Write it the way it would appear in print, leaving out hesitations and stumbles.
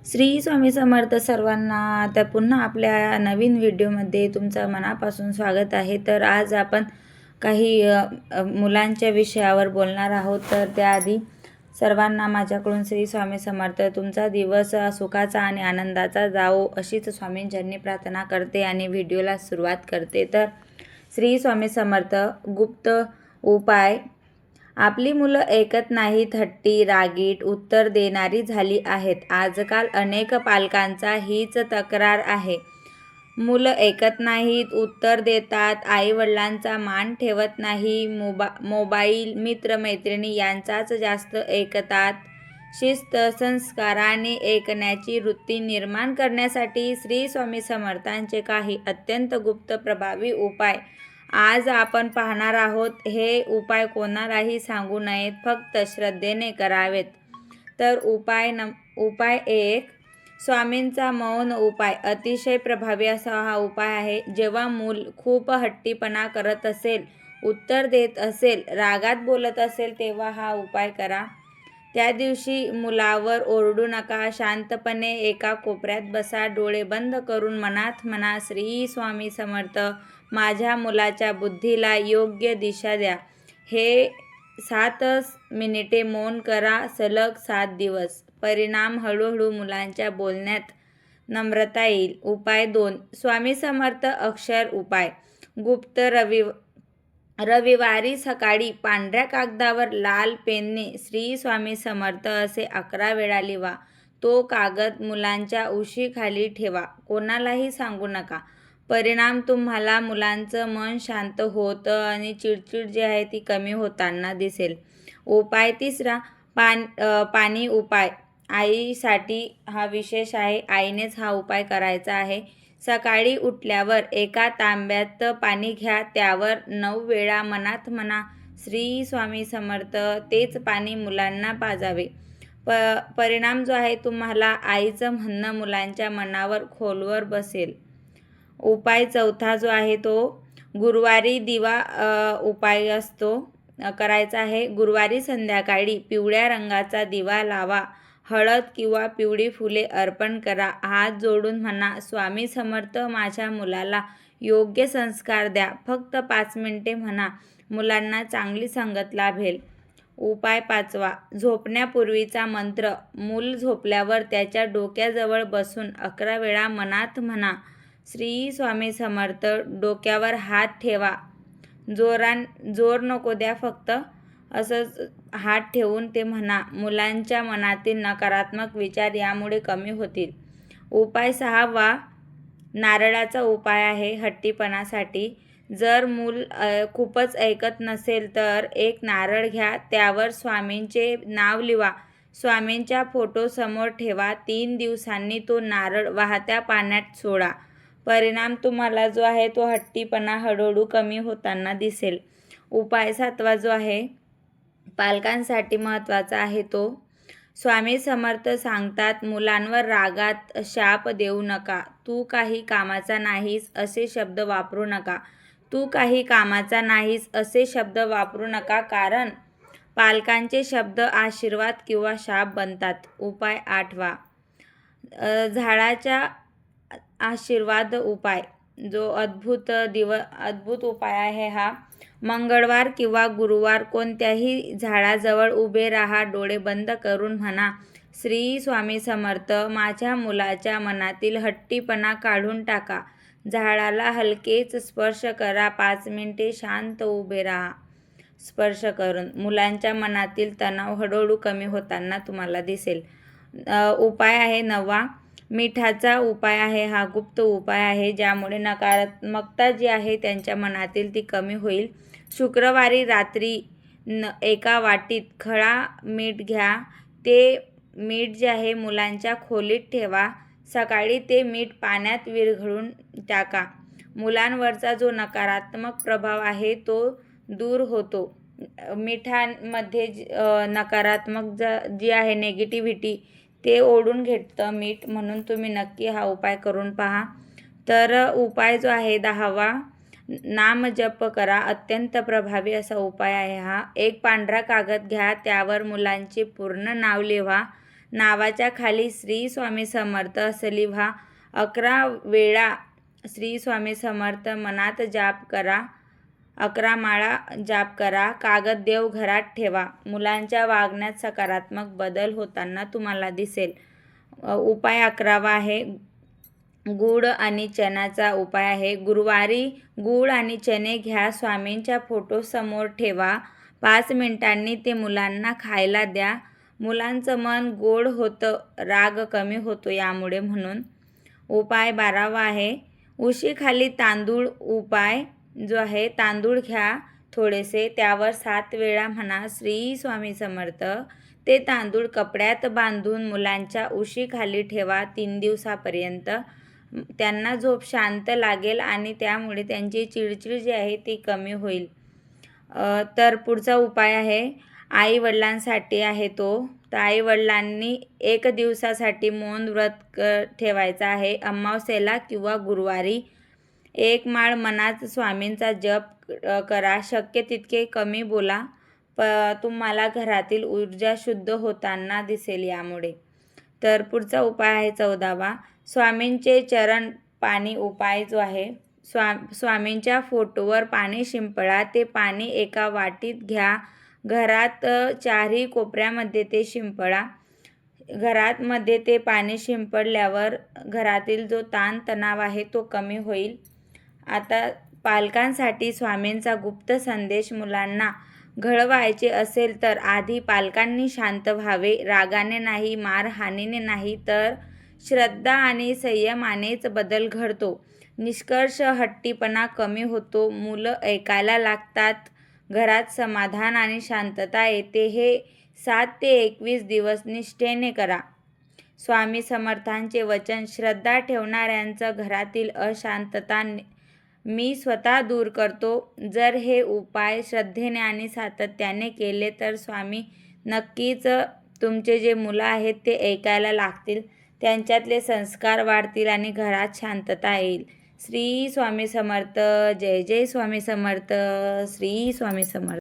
श्री स्वामी समर्थ सर्वांना. तर पुन्हा आपल्या नवीन व्हिडिओमध्ये तुमचं मनापासून स्वागत आहे. तर आज आपण काही मुलांच्या विषयावर बोलणार आहोत. तर त्याआधी सर्वांना माझ्याकडून श्री स्वामी समर्थ. तुमचा दिवस सुखाचा आणि आनंदाचा जावो अशीच स्वामींचरणी प्रार्थना करते आणि व्हिडिओला सुरुवात करते. तर श्री स्वामी समर्थ. गुप्त उपाय. आपली मुलं ऐकत नाहीत, हट्टी, रागीट, उत्तर देणारी झाली आहेत. आजकाल अनेक पालकांचा हीच तक्रार आहे. मुलं ऐकत नाहीत, उत्तर देतात, आई-वडिलांचा मान ठेवत नाही, मोबाईल, मित्रमैत्रिणी यांचाच जास्त ऐकतात. शिस्त, संस्काराने ऐकण्याची वृत्ती निर्माण करण्यासाठी श्री स्वामी समर्थांचे काही अत्यंत गुप्त प्रभावी उपाय आज आपण पाहणार आहोत. हे उपाय कोणालाही सांगू नयेत, फक्त श्रद्धेने करावेत. तर उपाय 1. स्वामींचा मौन उपाय. अतिशय प्रभावी असा हा उपाय आहे. जेव्हा मूल खूप हट्टीपणा करत असेल, उत्तर देत असेल, रागात बोलत असेल, तेव्हा हा उपाय करा. त्या दिवशी मुलावर ओरडू नका. शांतपणे एका कोपऱ्यात बसा. डोळे बंद करून मनात म्हणा, श्री स्वामी समर्थ, माझ्या मुलाच्या बुद्धीला योग्य दिशा द्या. हे 7 मिनिटे मौन करा, सलग 7 दिवस. परिणाम हळूहळू मुलांच्या बोलण्यात नम्रता येईल. उपाय 2. स्वामी समर्थ अक्षर उपाय. गुप्त रविवारी सकाळी पांढऱ्या कागदावर लाल पेनने श्री स्वामी समर्थ असे 11 वेळा लिहा. तो कागद मुलांच्या उशीखाली ठेवा. कोणालाही सांगू नका. परिणाम तुम्हाला मुलांचं मन शांत होतं आणि चिडचिड जी आहे ती कमी होताना दिसेल. उपाय 3. पाणी उपाय. आईसाठी हा विशेष आहे. आईनेच हा उपाय करायचा आहे. सकाळी उठल्यावर एका तांब्यात पाणी घ्या. त्यावर 9 वेळा मनात म्हणा, श्री स्वामी समर्थ. तेच पाणी मुलांना पाजावे. परिणाम जो आहे तुम्हाला आईचं म्हणणं मुलांच्या मनावर खोलवर बसेल. उपाय 4 जो आहे तो गुरुवारी दिवा उपाय असतो करायचा आहे. गुरुवारी संध्याकाळी पिवळ्या रंगाचा दिवा लावा. हळद किंवा पिवळी फुले अर्पण करा. हात जोडून म्हणा, स्वामी समर्थ, माझ्या मुलाला योग्य संस्कार द्या. फक्त 5 मिनिटे म्हणा. मुलांना चांगली संगत लाभेल. उपाय 5. झोपण्यापूर्वीचा मंत्र. मूल झोपल्यावर त्याच्या डोक्याजवळ बसून 11 वेळा मनात म्हणा, श्री स्वामी समर्थ. डोक्यावर हात ठेवा. जोर नको द्या, फक्त असंच हात ठेवून ते म्हणा. मुलांच्या मनातील नकारात्मक विचार यामुळे कमी होतील. उपाय 6. नारळाचा उपाय आहे हट्टीपणासाठी. जर मूल खूपच ऐकत नसेल तर एक नारळ घ्या. त्यावर स्वामींचे नाव लिहा. स्वामींच्या फोटो समोर ठेवा. 3 दिवसांनी तो नारळ वाहत्या पाण्यात सोडा. परिणाम तुम्हाला जो आहे तो हट्टीपणा हळूहळू कमी होताना दिसेल. उपाय 7 जो आहे पालकांसाठी महत्त्वाचा आहे तो. स्वामी समर्थ सांगतात, मुलांवर रागात शाप देऊ नका. तू काही कामाचा नाहीस असे शब्द वापरू नका. तू काही कामाचा नाहीस असे शब्द वापरू नका, कारण पालकांचे शब्द आशीर्वाद किंवा शाप बनतात. उपाय 8. झाडाच्या आशीर्वाद उपाय. जो अद्भुत उपाय आहे हा. मंगळवार किंवा गुरुवार कोणत्याही झाडाजवळ उभे राहा. डोळे बंद करून म्हणा, श्री स्वामी समर्थ, माझ्या मुलाच्या मनातील हट्टीपणा काढून टाका. झाडाला हलकेच स्पर्श करा. 5 मिनिटे शांत उभे राहा. स्पर्श करून मुलांच्या मनातील तणाव हळूहळू कमी होताना तुम्हाला दिसेल. उपाय आहे 9. मिठाचा उपाय आहे. हा गुप्त उपाय आहे ज्यामुळे नकारात्मकता जी आहे त्यांच्या मनातील ती कमी होईल. शुक्रवारी रात्री एका वाटीत खडा मीठ घ्या. ते मीठ जे आहे मुलांच्या खोलीत ठेवा. सकाळी ते मीठ पाण्यात विरघळून टाका. मुलांवरचा जो नकारात्मक प्रभाव आहे तो दूर होतो. मिठामध्ये नकारात्मक जी आहे नेगेटिव्हिटी ते ओढून घेतं मीठ. म्हणून तुम्ही नक्की हा उपाय करून पहा. तर उपाय जो आहे 10. नामजप करा. अत्यंत प्रभावी असा उपाय आहे हा. एक पांढरा कागद घ्या. त्यावर मुलांचे पूर्ण नाव लिहा. नावाच्या खाली श्री स्वामी समर्थ असं लिहा. 11 वेळा श्री स्वामी समर्थ मनात जाप करा. 11 माळा जाप करा. कागद देवघरात ठेवा. मुलांच्या वागण्यात सकारात्मक बदल होताना तुम्हाला दिसेल. उपाय 11वा आहे गूळ आणि चण्याचा उपाय आहे. गुरुवारी गूळ आणि चणे घ्या. स्वामींच्या फोटोसमोर ठेवा. 5 मिनिटांनी ते मुलांना खायला द्या. मुलांचं मन गोड होतं, राग कमी होतो यामुळे म्हणून. उपाय 12वा आहे उशीखाली तांदूळ. उपाय जो आहे तांदूळ घ्या थोडेसे, त्यावर 7 वेळा म्हणा श्री स्वामी समर्थ. ते तांदूळ कपड्यात बांधून मुलांच्या उशीखाली ठेवा 3 दिवसापर्यंत. त्यांना झोप शांत लागेल आणि त्यामुळे त्यांची चिडचिड जी आहे ती कमी होईल. तर पुढचा उपाय आहे आई-वडिलांसाठी आहे तो. तर आई-वडिलांनी 1 दिवसासाठी मौन व्रत ठेवायचं आहे. अमावास्येला किंवा गुरुवारी 1 माळ मनात स्वामींचा जप करा. शक्य तितके कमी बोला. तुम्हाला घरातील ऊर्जा शुद्ध होताना दिसेल यामुळे. तर पुढचा उपाय आहे 14वा स्वामींचे चरण पाणी उपाय जो आहे. स्वामींच्या फोटोवर पाणी शिंपडा. ते पाणी एका वाटीत घ्या. घरात 4ही कोपऱ्यामध्ये ते शिंपडा. घरामध्ये ते पाणी शिंपडल्यावर घरातील जो ताणतणाव आहे तो कमी होईल. आता पालकांसाठी स्वामींचा गुप्त संदेश. मुलांना घडवायचे असेल तर आधी पालकांनी शांत व्हावे. रागाने नाही, मारहाणीने नाही, तर श्रद्धा आणि संयमानेच बदल घडतो. निष्कर्ष हट्टीपणा कमी होतो. मुलं ऐकायला लागतात. घरात समाधान आणि शांतता येते. हे 7 ते 21 दिवस निष्ठेने करा. स्वामी समर्थांचे वचन. श्रद्धा ठेवणाऱ्यांचं घरातील अशांतता मी स्वतः दूर करतो. जर हे उपाय श्रद्धेने आणि सातत्याने केले तर स्वामी नक्कीच तुमचे जे मुलं आहेत ते ऐकायला लागतील. त्यांच्यातले संस्कार वाढतील आणि घरात शांतता येईल. श्री स्वामी समर्थ. जय जय स्वामी समर्थ. श्री स्वामी समर्थ.